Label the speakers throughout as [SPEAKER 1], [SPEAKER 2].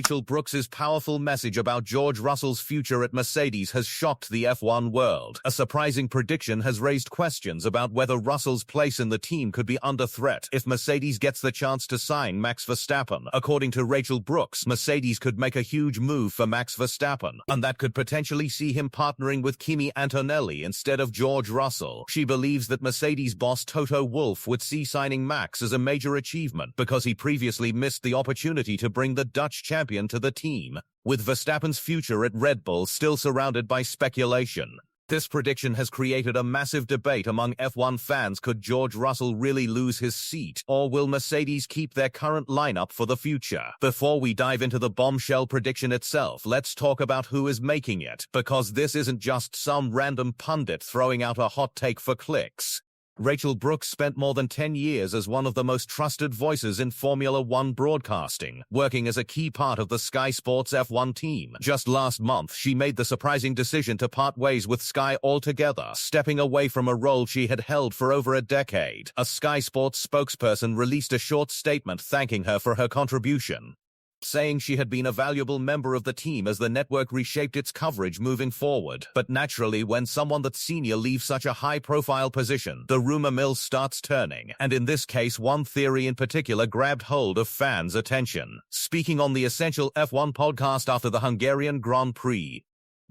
[SPEAKER 1] Rachel Brookes' powerful message about George Russell's future at Mercedes has shocked the F1 world. A surprising prediction has raised questions about whether Russell's place in the team could be under threat if Mercedes gets the chance to sign Max Verstappen. According to Rachel Brookes, Mercedes could make a huge move for Max Verstappen, and that could potentially see him partnering with Kimi Antonelli instead of George Russell. She believes that Mercedes boss Toto Wolff would see signing Max as a major achievement because he previously missed the opportunity to bring the Dutch champion to the team, with Verstappen's future at Red Bull still surrounded by speculation. This prediction has created a massive debate among F1 fans. Could George Russell really lose his seat, or will Mercedes keep their current lineup for the future? Before we dive into the bombshell prediction itself, let's talk about who is making it, because this isn't just some random pundit throwing out a hot take for clicks. Rachel Brookes spent more than 10 years as one of the most trusted voices in Formula One broadcasting, working as a key part of the Sky Sports F1 team. Just last month, she made the surprising decision to part ways with Sky altogether, stepping away from a role she had held for over a decade. A Sky Sports spokesperson released a short statement thanking her for her contribution, saying she had been a valuable member of the team as the network reshaped its coverage moving forward. But naturally, when someone that senior leaves such a high-profile position, the rumor mill starts turning, and in this case, one theory in particular grabbed hold of fans' attention. Speaking on the Essential F1 podcast after the Hungarian Grand Prix,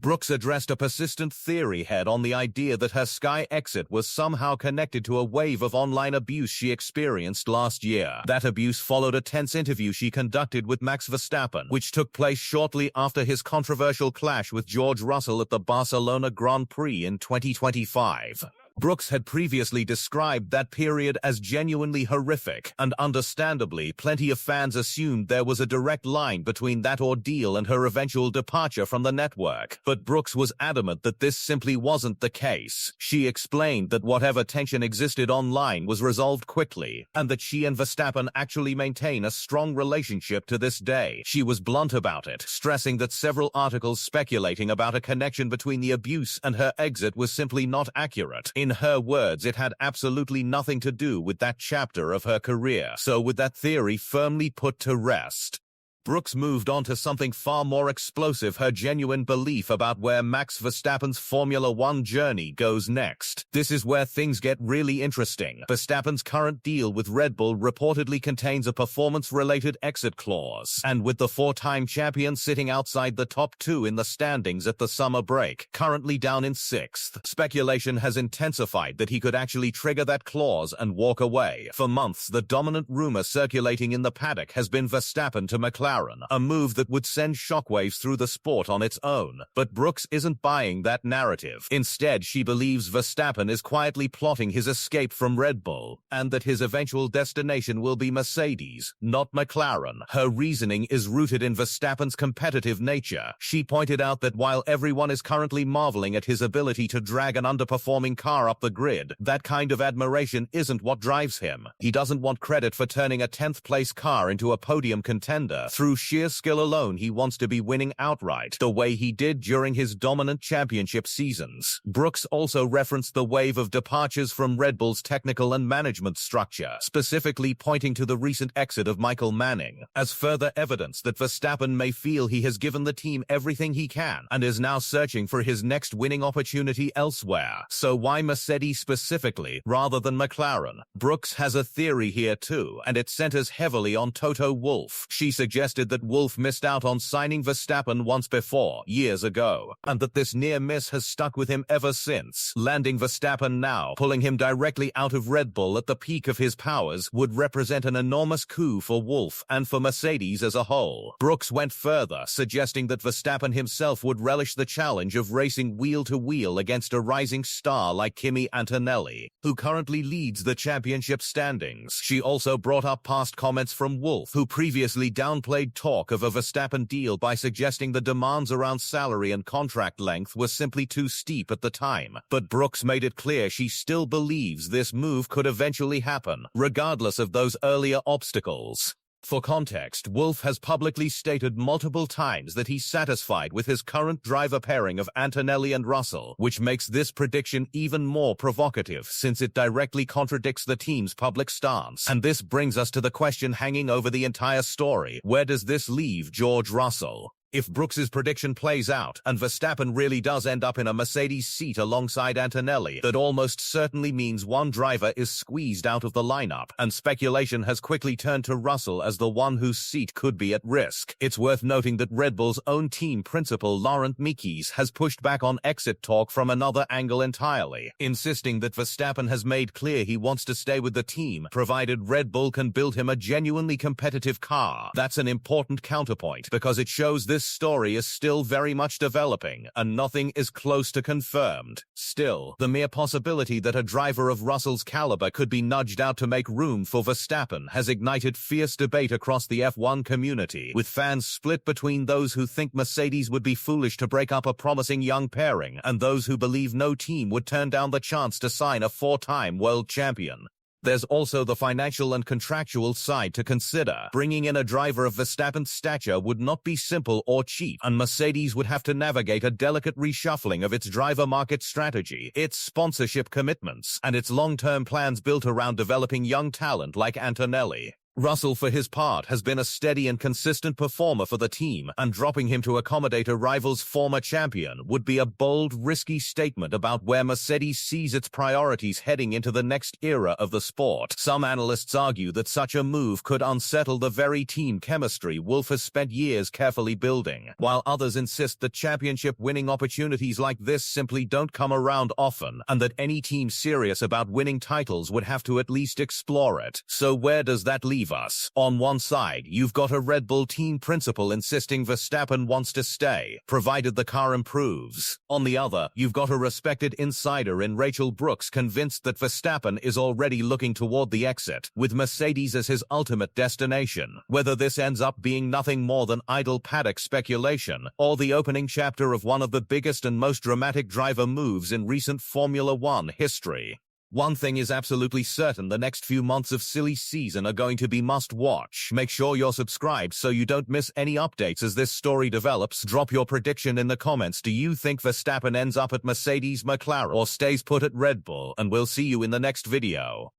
[SPEAKER 1] Brookes addressed a persistent theory head on the idea that her Sky exit was somehow connected to a wave of online abuse she experienced last year. That abuse followed a tense interview she conducted with Max Verstappen, which took place shortly after his controversial clash with George Russell at the Barcelona Grand Prix in 2025. Brookes had previously described that period as genuinely horrific, and understandably, plenty of fans assumed there was a direct line between that ordeal and her eventual departure from the network. But Brookes was adamant that this simply wasn't the case. She explained that whatever tension existed online was resolved quickly, and that she and Verstappen actually maintain a strong relationship to this day. She was blunt about it, stressing that several articles speculating about a connection between the abuse and her exit was simply not accurate. In her words, it had absolutely nothing to do with that chapter of her career. So with that theory firmly put to rest, Brookes moved on to something far more explosive: her genuine belief about where Max Verstappen's Formula One journey goes next. This is where things get really interesting. Verstappen's current deal with Red Bull reportedly contains a performance-related exit clause, and with the four-time champion sitting outside the top two in the standings at the summer break, currently down in 6th, speculation has intensified that he could actually trigger that clause and walk away. For months, the dominant rumor circulating in the paddock has been Verstappen to McLaren, a move that would send shockwaves through the sport on its own. But Brookes isn't buying that narrative. Instead, she believes Verstappen is quietly plotting his escape from Red Bull, and that his eventual destination will be Mercedes, not McLaren. Her reasoning is rooted in Verstappen's competitive nature. She pointed out that while everyone is currently marveling at his ability to drag an underperforming car up the grid, that kind of admiration isn't what drives him. He doesn't want credit for turning a 10th-place car into a podium contender. Through sheer skill alone, he wants to be winning outright, the way he did during his dominant championship seasons. Brookes also referenced the wave of departures from Red Bull's technical and management structure, specifically pointing to the recent exit of Michael Manning, as further evidence that Verstappen may feel he has given the team everything he can, and is now searching for his next winning opportunity elsewhere. So why Mercedes specifically, rather than McLaren? Brookes has a theory here too, and it centers heavily on Toto Wolff. She suggested that Wolff missed out on signing Verstappen once before, years ago, and that this near miss has stuck with him ever since. Landing Verstappen now, pulling him directly out of Red Bull at the peak of his powers, would represent an enormous coup for Wolff and for Mercedes as a whole. Brookes went further, suggesting that Verstappen himself would relish the challenge of racing wheel-to-wheel against a rising star like Kimi Antonelli, who currently leads the championship standings. She also brought up past comments from Wolff, who previously downplayed talk of a Verstappen deal by suggesting the demands around salary and contract length were simply too steep at the time. But Brookes made it clear she still believes this move could eventually happen, regardless of those earlier obstacles. For context, Wolff has publicly stated multiple times that he's satisfied with his current driver pairing of Antonelli and Russell, which makes this prediction even more provocative since it directly contradicts the team's public stance. And this brings us to the question hanging over the entire story: where does this leave George Russell? If Brooks's prediction plays out, and Verstappen really does end up in a Mercedes seat alongside Antonelli, that almost certainly means one driver is squeezed out of the lineup, and speculation has quickly turned to Russell as the one whose seat could be at risk. It's worth noting that Red Bull's own team principal Laurent Mekies has pushed back on exit talk from another angle entirely, insisting that Verstappen has made clear he wants to stay with the team, provided Red Bull can build him a genuinely competitive car. That's an important counterpoint, because it shows this story is still very much developing, and nothing is close to confirmed. Still, the mere possibility that a driver of Russell's caliber could be nudged out to make room for Verstappen has ignited fierce debate across the F1 community, with fans split between those who think Mercedes would be foolish to break up a promising young pairing, and those who believe no team would turn down the chance to sign a four-time world champion. There's also the financial and contractual side to consider. Bringing in a driver of Verstappen's stature would not be simple or cheap, and Mercedes would have to navigate a delicate reshuffling of its driver market strategy, its sponsorship commitments, and its long-term plans built around developing young talent like Antonelli. Russell, for his part, has been a steady and consistent performer for the team, and dropping him to accommodate a rival's former champion would be a bold, risky statement about where Mercedes sees its priorities heading into the next era of the sport. Some analysts argue that such a move could unsettle the very team chemistry Wolff has spent years carefully building, while others insist that championship-winning opportunities like this simply don't come around often, and that any team serious about winning titles would have to at least explore it. So where does that leave us? On one side, you've got a Red Bull team principal insisting Verstappen wants to stay, provided the car improves. On the other, you've got a respected insider in Rachel Brookes convinced that Verstappen is already looking toward the exit, with Mercedes as his ultimate destination. Whether this ends up being nothing more than idle paddock speculation, or the opening chapter of one of the biggest and most dramatic driver moves in recent Formula One history. One thing is absolutely certain: the next few months of silly season are going to be must-watch. Make sure you're subscribed so you don't miss any updates as this story develops. Drop your prediction in the comments. Do you think Verstappen ends up at Mercedes, McLaren, or stays put at Red Bull? And we'll see you in the next video.